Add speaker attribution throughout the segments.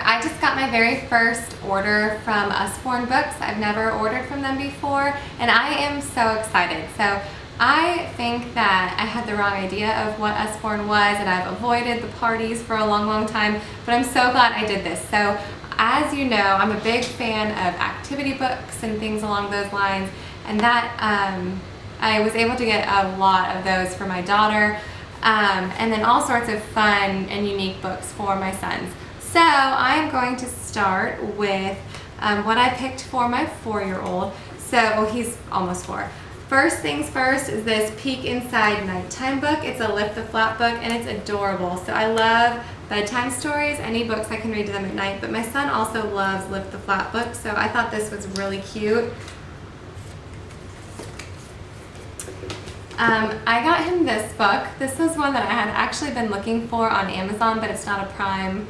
Speaker 1: I just got my very first order from Usborne Books. I've never ordered from them before, and I am so excited. So I think that I had the wrong idea of what Usborne was, and I've avoided the parties for a long time, but I'm so glad I did this. So as you know, I'm a big fan of activity books and things along those lines, and that I was able to get a lot of those for my daughter, and then all sorts of fun and unique books for my sons. So I am going to start with what I picked for my 4-year-old. So he's almost 4. First things first is this Peek Inside Nighttime book. It's a Lift the Flap book, and it's adorable. So I love bedtime stories, any books I can read to them at night, but my son also loves Lift the Flap books, so I thought this was really cute. I got him this book. This was one that I had actually been looking for on Amazon, but it's not a Prime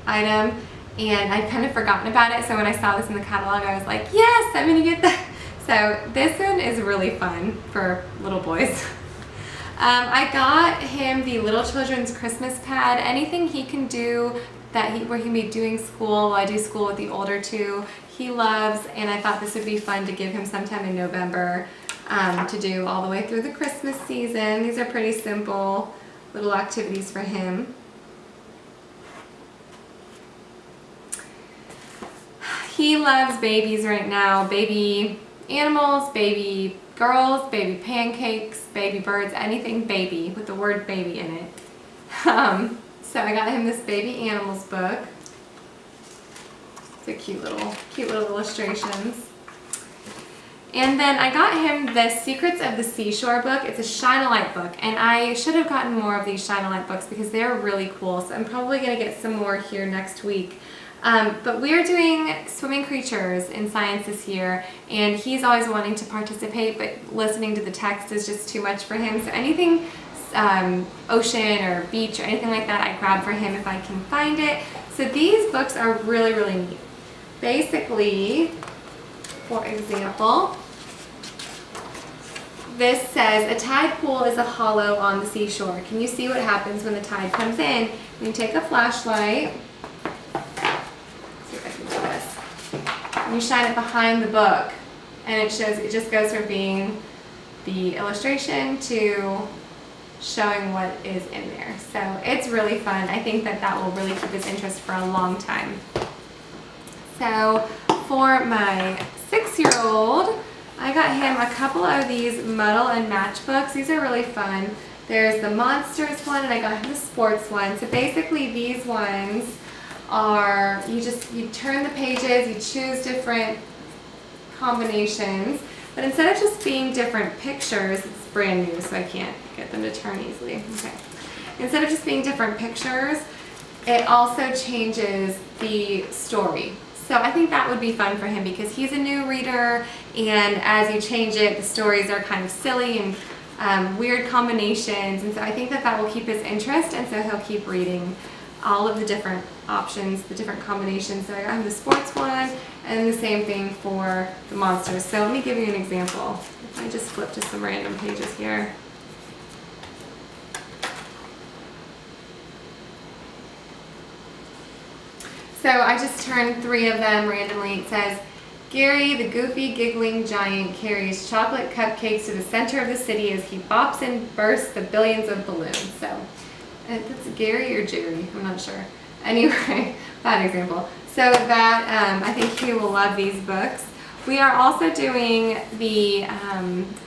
Speaker 1: item, and I'd kind of forgotten about it, so when I saw this in the catalog I was like, yes, I'm gonna get that. So this one is really fun for little boys. I got him the Little Children's Christmas Pad. Anything he can do where he can be doing school while I do school with the older two, he loves, and I thought this would be fun to give him sometime in November to do all the way through the Christmas season. These are pretty simple little activities for him. He loves babies right now, baby animals, baby girls, baby pancakes, baby birds, anything baby with the word baby in it. So I got him this baby animals book. It's a cute little illustrations. And then I got him the Secrets of the Seashore book. It's a Shine-a-Light book, and I should have gotten more of these Shine-a-Light books because they're really cool, so I'm probably going to get some more here next week. But we're doing swimming creatures in science this year, and he's always wanting to participate, but listening to the text is just too much for him. So anything ocean or beach or anything like that, I grab for him if I can find it. So these books are really neat. Basically, for example, this says, a tide pool is a hollow on the seashore. Can you see what happens when the tide comes in? You take a flashlight. And you shine it behind the book, and it just goes from being the illustration to showing what is in there. So it's really fun. I think that will really keep his interest for a long time. So for my 6-year-old, I got him a couple of these Muddle and Match books. These are really fun. There's the Monsters one, and I got him the Sports one. So basically these ones are, you turn the pages, you choose different combinations, but instead of just being different pictures, it's brand new so I can't get them to turn easily. Okay. Instead of just being different pictures, it also changes the story. So I think that would be fun for him because he's a new reader, and as you change it, the stories are kind of silly and weird combinations, and so I think that will keep his interest, and so he'll keep reading all of the different options, the different combinations. So I got him the Sports one, and the same thing for the Monsters. So let me give you an example. If I just flip to some random pages here. So I just turned 3 of them randomly. It says, Gary, the goofy, giggling giant, carries chocolate cupcakes to the center of the city as he bops and bursts the billions of balloons. So it's Gary or Jerry, I'm not sure. Anyway, bad example. So that, I think he will love these books. We are also doing the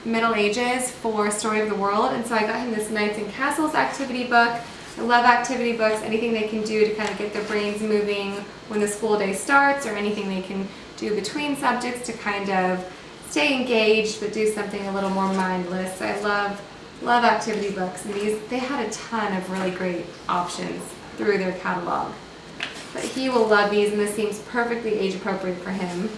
Speaker 1: Middle Ages for Story of the World, and so I got him this Knights and Castles activity book. I love activity books, anything they can do to kind of get their brains moving when the school day starts, or anything they can do between subjects to kind of stay engaged but do something a little more mindless. So I love activity books, and they had a ton of really great options through their catalog. But he will love these, and this seems perfectly age appropriate for him.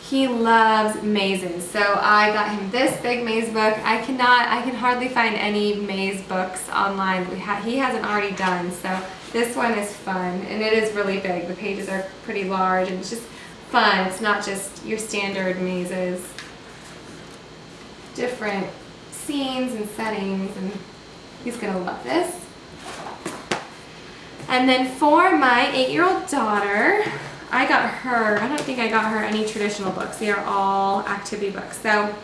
Speaker 1: He loves mazes, so I got him this big maze book. I can hardly find any maze books online he hasn't already done, so This one is fun, and it is really big. The pages are pretty large, and it's just fun. It's not just your standard mazes. Different scenes and settings, and he's gonna love this. And then for my 8-year-old daughter, I got her, I don't think I got her any traditional books. They are all activity books. So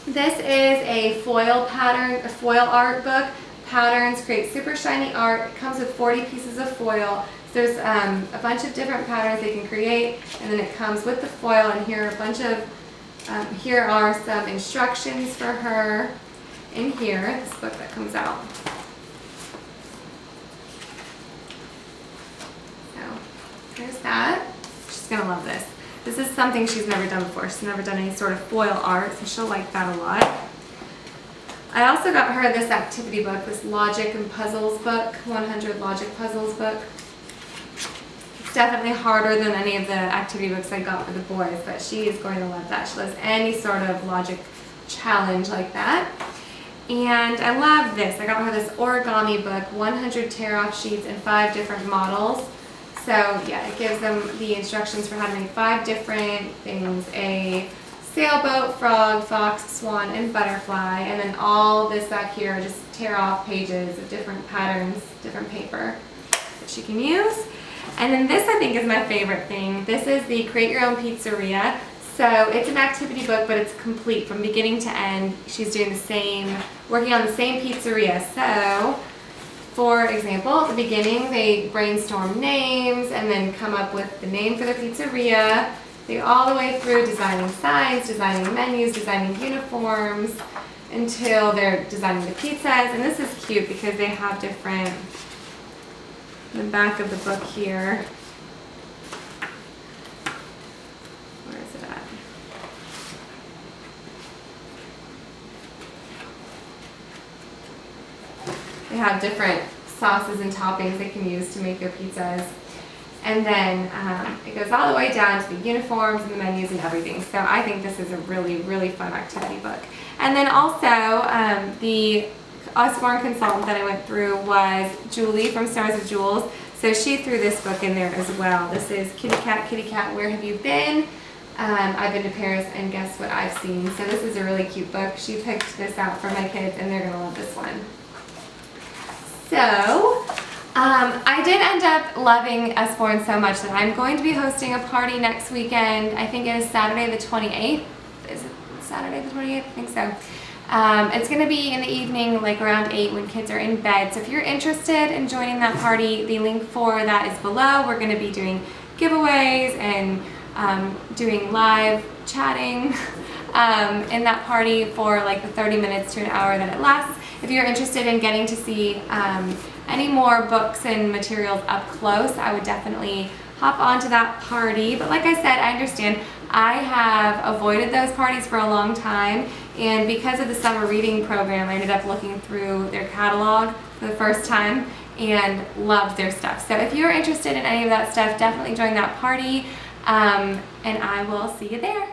Speaker 1: this is a foil pattern, a foil art book. Patterns create super shiny art. It comes with 40 pieces of foil. So there's a bunch of different patterns they can create, and then it comes with the foil, and here are a bunch of, here are some instructions for her in here, this book that comes out. There's that. She's gonna love this. This is something she's never done before. She's never done any sort of foil art, so she'll like that a lot. I also got her this activity book, this logic and puzzles book, 100 logic puzzles book. It's definitely harder than any of the activity books I got for the boys, but she is going to love that. She loves any sort of logic challenge like that. And I love this. I got her this origami book, 100 tear-off sheets and 5 different models. So yeah, it gives them the instructions for how to make 5 different things: a sailboat, frog, fox, swan, and butterfly. And then all this back here are just tear off pages of different patterns, different paper that she can use. And then this I think is my favorite thing. This is the Create Your Own Pizzeria. So it's an activity book, but it's complete from beginning to end. She's doing the same, working on the same pizzeria. So for example, at the beginning, they brainstorm names and then come up with the name for the pizzeria. They go all the way through designing signs, designing menus, designing uniforms, until they're designing the pizzas. And this is cute because they have different, the back of the book here. Where is it at? They have different sauces and toppings they can use to make their pizzas. And then it goes all the way down to the uniforms and the menus and everything. So I think this is a really, really fun activity book. And then also the Usborne consultant that I went through was Julie from Stars of Jewels. So she threw this book in there as well. This is Kitty Cat, Where Have You Been? I've been to Paris and guess what I've seen. So this is a really cute book. She picked this out for my kids and they're going to love this one. So, I did end up loving Usborne so much that I'm going to be hosting a party next weekend. I think it is Saturday the 28th. Is it Saturday the 28th? I think so. It's going to be in the evening, like around 8 when kids are in bed. So if you're interested in joining that party, the link for that is below. We're going to be doing giveaways and doing live chatting in that party for like the 30 minutes to an hour that it lasts. If you're interested in getting to see any more books and materials up close, I would definitely hop onto that party. But like I said, I understand I have avoided those parties for a long time, and because of the summer reading program, I ended up looking through their catalog for the first time and loved their stuff. So if you're interested in any of that stuff, definitely join that party, and I will see you there.